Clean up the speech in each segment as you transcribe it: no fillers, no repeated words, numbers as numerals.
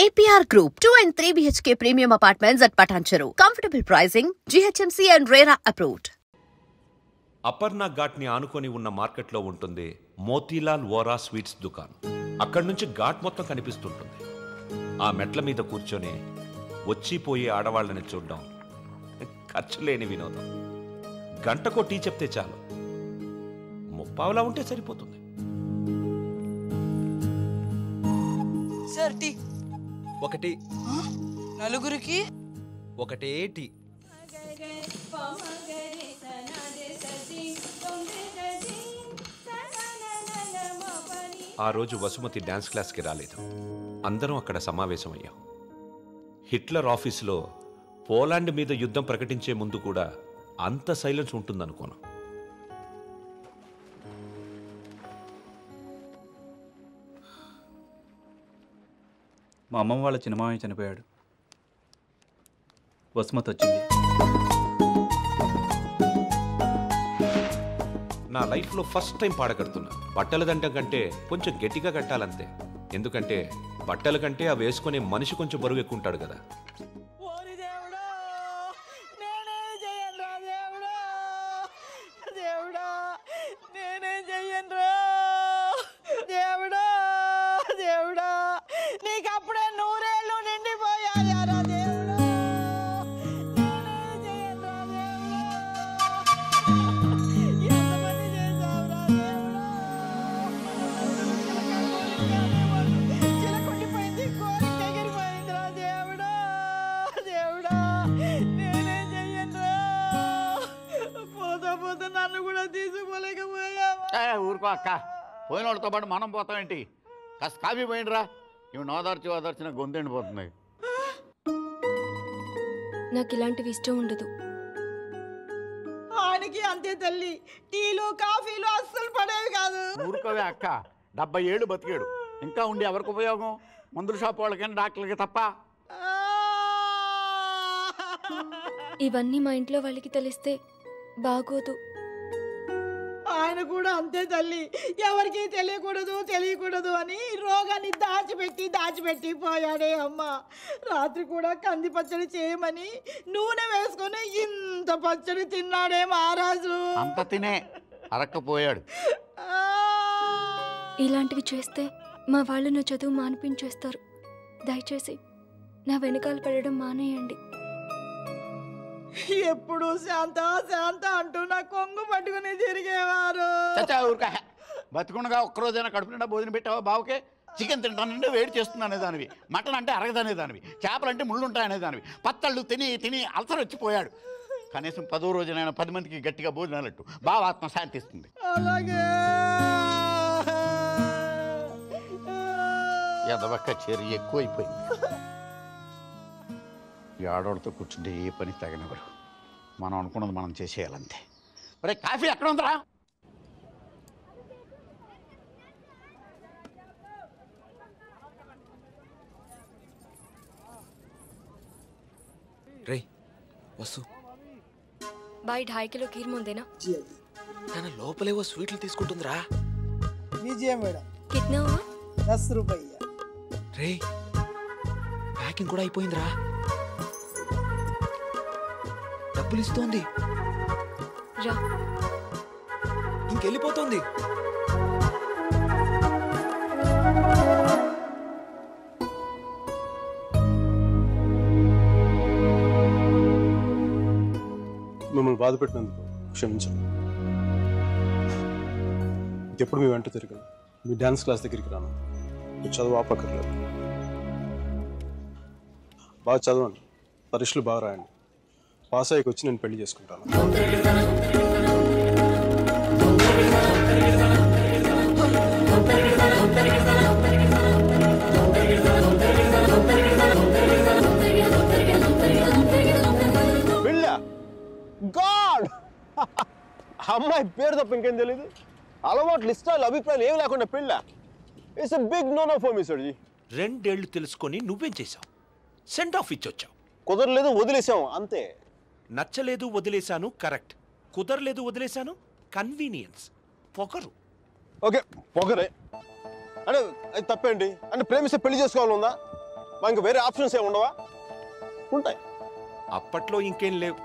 APR Group, 2 and 3 BHK premium apartments at Patancheru. Comfortable pricing, GHMC and RERA approved. Aparna ఘాట్ని ఆనుకొని ఉన్న మార్కెట్లో ఉంటుంది Motilal Vora sweets దుకాన్. అక్కడి నుంచి ఘాట్ మొత్తం కనిపిస్తుంటుంది. ఆ మెట్ల మీద కూర్చొని వచ్చిపోయే ఆడవాళ్ళని చూడడం ఖర్చు లేని వినోదం. గంటకో టీ చెప్తే చాలు, ముప్పావులా ఉంటే సరిపోతుంది. సార్ టీ ఒకటి, నలుగురికి ఒకటే టీ. ఆ రోజు వసుమతి డాన్స్ క్లాస్కి రాలేదు. అందరం అక్కడ సమావేశమయ్యాం. హిట్లర్ ఆఫీసులో పోలాండ్ మీద యుద్ధం ప్రకటించే ముందు కూడా అంత సైలెన్స్ ఉంటుందనుకోను. మా అమ్మమ్మ వాళ్ళ చిన్నమామయ్య చనిపోయాడు. వసుమతి వచ్చింది. నా లైఫ్లో ఫస్ట్ టైం పాడగడుతున్నా. బట్టల దండం కంటే కొంచెం గట్టిగా కట్టాలంతే. ఎందుకంటే బట్టల కంటే అవి వేసుకునే మనిషి కొంచెం బరువు ఎక్కువ ఉంటాడు కదా. ఊరుకో అక్క, పోయిన వాళ్ళతో పాటు మనం పోతామేంటి? కాస్త కాఫీ పోయిండ్రా. ఇవి ఓదార్చిన గొంతు ఎండిపోతుంది. నాకు ఇలాంటివి ఇష్టం ఉండదు. ఆయనకి అంతే తల్లి, టీలు కాఫీలు అస్సలు పడేవి కాదు. ఊరుకోవే అక్క, 70 ఏళ్ళు బతికాడు. ఇంకా ఉండి ఎవరికి ఉపయోగం? మందుల షాప్ వాళ్ళకైనా డాక్టర్లకి తప్ప. ఇవన్నీ మా ఇంట్లో వాళ్ళకి తెలిస్తే బాగోదు. ఆయన కూడా అంతే తల్లి, ఎవరికి తెలియకూడదు అని రోగాన్ని దాచిపెట్టి పోయాడే అమ్మ. రాత్రి కూడా కంది పచ్చడి చేయమని నూనె వేసుకొని ఇంత పచ్చడి తిన్నాడే మహారాజు. అంత తినే అరక్కపోయాడు. ఇలాంటివి చేస్తే మా వాళ్ళు నా చదువు మానిపించేస్తారు. దయచేసి నా వెనకాల పడడం మానేయండి. ఎప్పుడు శాంత అంటూ నా కొంగు పట్టుకుని తిరిగేవారు. బతుకుండగా ఒక్కరోజైనా కడుపు నిండా భోజనం పెట్టావా బావుకే? చికెన్ తింటానంటే వేడి చేస్తున్నానే దానివి, మటన్ అంటే అరగదనే దానివి, చేపలు అంటే ముళ్ళు ఉంటాయనే దానివి. పత్తళ్ళు తిని అల్సర్ వచ్చిపోయాడు. కనీసం 10వ రోజునైనా 10 మందికి గట్టిగా భోజనాలట్టు బావ ఆత్మ శాంతిస్తుంది. అలాగే ఎదవక్క చేరి ఎక్కువైపోయింది. ఈ ఆడవాళ్ళతో కూర్చుంటే ఏ పని తగినవాడు. మనం అనుకున్నది మనం చేసేయాలంతే. ఒరే కాఫీ ఎక్కడ ఉందిరా? రే వసు, బాయ్ 2.5 కిలో కీర్ ముందేనా? తన లోపలేవో స్వీట్లు తీసుకుంటుందిరా. కిట్నా హువా? 10 రూపాయలు. రే ప్యాకింగ్ కూడా అయిపోయిందిరా. డబ్బులు ఇస్తోంది, రా. ఇంకెళ్ళిపోతుంది. మిమ్మల్ని బాధ పెట్టినందుకు క్షమించండి. ఇంకెప్పుడు మీ వెంట తిరిగాను. మీ డ్యాన్స్ క్లాస్ దగ్గరికి రాను. మీరు చదువు ఆపక్కర్లేదు. బాగా చదవండి, పరీక్షలు బాగా రాయండి. పాస్ అయ్యకి వచ్చి నేను పెళ్లి చేసుకుంటాను. గాడ్, అమ్మాయి పేరు తప్ప ఇంకేం తెలీదు. అలవాట్లు, ఇష్టాలు, అభిప్రాయాలు ఏమి లేకుండా పెళ్ళ. It's a big no for me sir ji. 2 ఏళ్ళు తెలుసుకొని నువ్వేం చేశావు? సెండ్ ఆఫ్ ఇచ్చొచ్చావు. కుదరలేదు, వదిలేసాం అంతే. నచ్చలేదు, వదిలేశాను. కరెక్ట్. కుదరలేదు, వదిలేశాను. కన్వీనియన్స్, పొగరు. ఓకే పొగరే అంటే అది తప్పేంటి? అంటే ప్రేమిస్తే పెళ్లి చేసుకోవాలనుందా? మా ఇంకా వేరే ఆప్షన్స్ ఏమి ఉండవా? ఉంటాయి. అప్పట్లో ఇంకేం లేవు,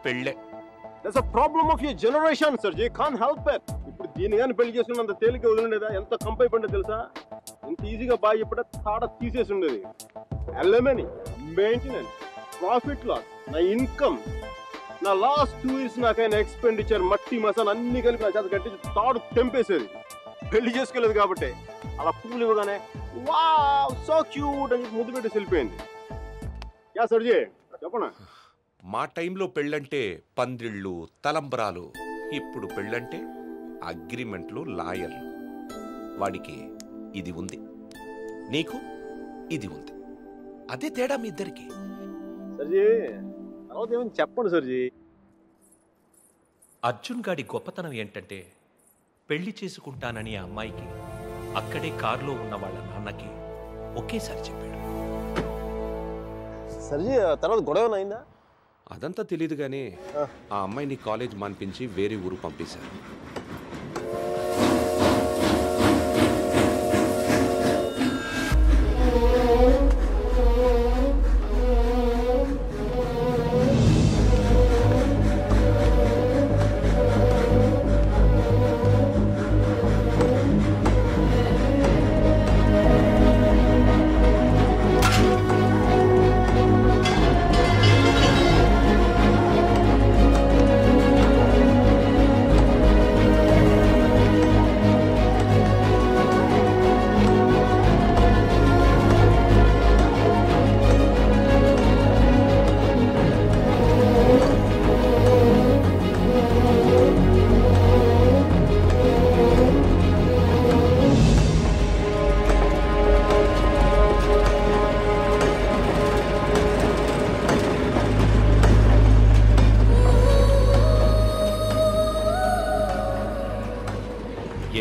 పెళ్ళే. That's a problem of your generation sir. You can't help it. ఇప్పుడు దీని కానీ పెళ్లి చేసుకున్నంత తేలిక వదిలిండేదా? ఎంత కంపై పడ్డా తెలుసా? ఎంత ఈజీగా బాగా చెప్పడా తాడ తీసేసి ఉండేది. అలమనీ, మెయింటెనెన్స్, ప్రాఫిట్ లాస్, నా ఇన్కమ్, నా లాస్ట్ 2 years నాకైనా ఎక్స్పెండిచర్, మట్టి మసాలా అన్ని కలిపి నా చేత కట్టించి తాడు తెంపేసేది. పెళ్లి చేసుకోలేదు కాబట్టి అలా పువ్వులు ఇవ్వగానే వావ్ సో క్యూట్ అని ముద్దు పెట్టి వెళ్ళిపోయింది. యా సర్జీ చెప్పనా? మా టైంలో పెళ్ళంటే పందిళ్ళు, తలంబ్రాలు. ఇప్పుడు పెళ్ళంటే అగ్రిమెంట్లు, లాయర్లు. వాడికి ఇది ఉంది, నీకు ఇది ఉంది. అదే తేడా మీ ఇద్దరికి. సర్జీ తర్వాత ఏమని చెప్పండి సర్జీ. అర్జున్ గాడి గొప్పతనం ఏంటంటే పెళ్లి చేసుకుంటానని ఆ అమ్మాయికి అక్కడే కారులో ఉన్న వాళ్ళ నాన్నకి ఒకేసారి చెప్పాడు. సర్జీ తర్వాత గొడవ అయిందా? అదంతా తెలియదు కానీ ఆ అమ్మాయిని కాలేజ్ మాన్పించి వేరే ఊరు పంపేశారు.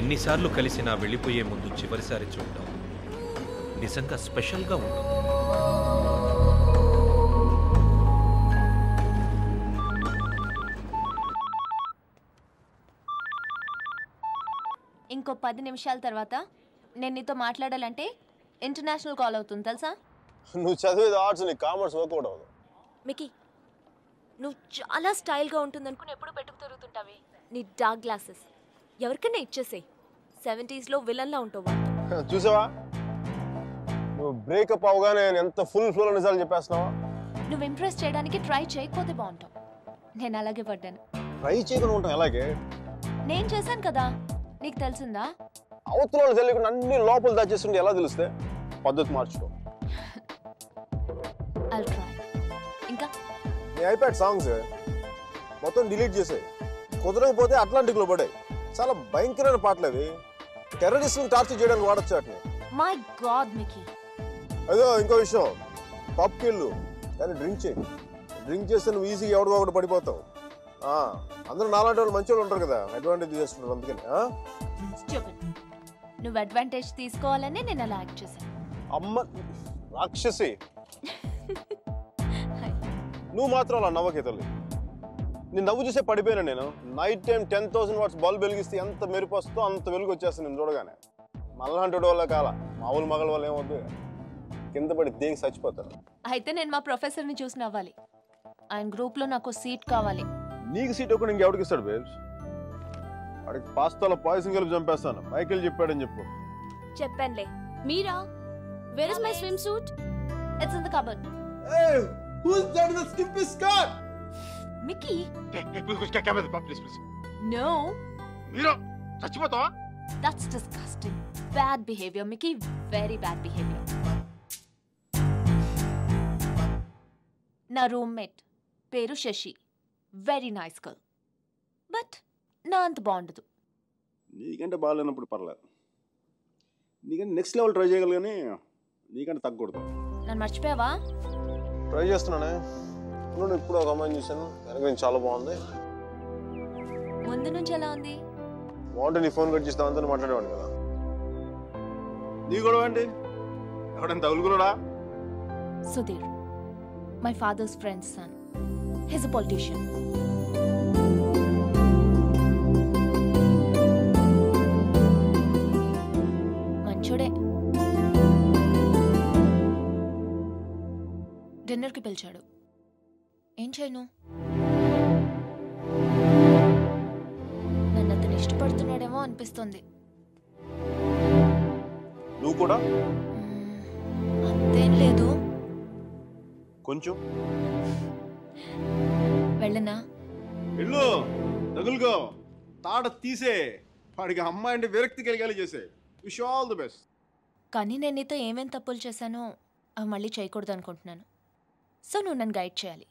ఎన్నిసార్లు కలిసినా వెళ్ళిపోయే ముందు చివరిసారి చూడటం నిజంగా స్పెషల్గా ఉంటుంది. ఇంకో 10 నిమిషాల తర్వాత నేను నీతో మాట్లాడాలంటే ఇంటర్నేషనల్ కాల్ అవుతుంది తెలుసా? నువ్వు చదివేది ఆర్ట్స్, నీ కామర్స్ వర్కౌట్ అవ్వదు. మికీ, నువ్వు చాలా స్టైల్గా ఉంటుందనుకుని ఎప్పుడు పెట్టుకు తిరుగుతుంటావి. నీ డార్క్ గ్లాసెస్ ఎవరికైనా ఇచ్చేసేయి. 70s విలన్లా ఉంటావు. చూసావా నువ్వు బ్రేకప్ అవగానే ఎంత ఫుల్ ఫ్లో నిజాలు చెప్పేస్తున్నావా? నువ్వు ఇంప్రెస్ చేయడానికి ట్రై చేయకపోతే బాగుంటావు. నేను అలాగే పడ్డాను. ట్రై చేయకుండా ఉంటాం ఎలాగే? నేను చేశాను కదా, నీకు తెలిసిందా? అవతల తెలియకుండా అన్ని లోపల దాచేస్తుంటే ఎలా తెలిస్తే? పద్ధతి మార్చుకో. ఇంకా నీ ఐప్యాడ్ సాంగ్స్ మొత్తం డిలీట్ చేసాయి. కుదరకపోతే అట్లాంటిక్లో పడాయి. చాలా భయంకరమైన పాటలు అవి. టెర్రరిస్ట్ని టార్చర్ చేయడానికి వాడచ్చు వాటిని. My God Mickey. అదో ఇంకో విషయం, పబ్కి వెళ్ళు కానీ డ్రింక్ చేయి. డ్రింక్ చేస్తే నువ్వు ఈజీగా ఎవరికో ఒకటి పడిపోతావు. అందరూ నాలాంటి వాళ్ళు మంచి వాళ్ళు ఉంటారు కదా, అడ్వాంటేజ్ చేస్తున్నారు. అందుకని నువ్వు అడ్వాంటేజ్ తీసుకోవాలని నేను అలా యాక్ట్ చేశాను. అమ్మ రాక్షసి, నువ్వు మాత్రం అలా నవ్వకే తల్లి. నేను నవ్వు చూసే పడిపోయాను. నేను నైట్ టైం 10,000 watts బల్బ్ వెలిగిస్తే ఎంత మెరుపు వస్తుందో అంత వెలుగు వచ్చేస్తాను నేను చూడగానే. మళ్ళంటి వాళ్ళ కాల మామూలు మగల వాళ్ళు ఏమవుద్దు, కింద పడి దేనికి చచ్చిపోతారు. అయితే నేను మా ప్రొఫెసర్ని చూసి నవ్వాలి. ఆయన గ్రూప్లో నాకు సీట్ కావాలి. నీకు సీట్ ఒకటి ఇంకెవడికి ఇస్తాడు బేబ్స్? వాడికి పాస్తాలో పాయసం కలిపి చంపేస్తాను. మైకేల్ చెప్పాడని చెప్పు. చెప్పానులే. Meera, where is my swimsuit? It's in the cupboard. Hey, who's that in the skimpy skirt? Mickey. Please. No. మీరు చచ్చిపోతావా? That's disgusting. Bad behavior, Mickey. Very bad behavior. నా రూమ్మేట్ పేరు Sashi. Very nice girl. But నా అంత బాగుండదు. నీకంటే బాగాలేనప్పుడు పర్లేదు. నీకంటే నెక్స్ట్ లెవెల్ ట్రై చేయగలరు కానీ నీకంటే తగ్గకూడదు. నన్ను మర్చిపోయావా? ట్రై చేస్తున్నానే. ఇప్పుడు ఒక అమ్మాయిని చూశాను, వెనక నుంచి చాలా బాగుంది. ముందు నుంచి ఎలా ఉంది? బాగుంటే నీ ఫోన్ కట్ చేస్తే అంతా మాట్లాడేవాడు కదా. నీ గొడవ ఏంటి? ఎవడైనా తగులుకున్నాడా? Sudheer, my father's friend's son. He's a politician. మంచోడే. డిన్నర్కి పిలిచాడు. ఏం చేయను? నన్ను అతను ఇష్టపడుతున్నాడేమో అనిపిస్తుంది. నువ్వు కూడా అంతేం లేదు. కొంచెం వెళ్ళనా? వెళ్ళు, తగులుకో, తాడ తీసే, వాడికి అమ్మాయి అంటే విరక్తి కలిగేలా చేసే. Wish all the best. కానీ నేను నీతో ఏమేం తప్పులు చేశానో అవి మళ్ళీ చేయకూడదు అనుకుంటున్నాను. సో నువ్వు నన్ను గైడ్ చేయాలి.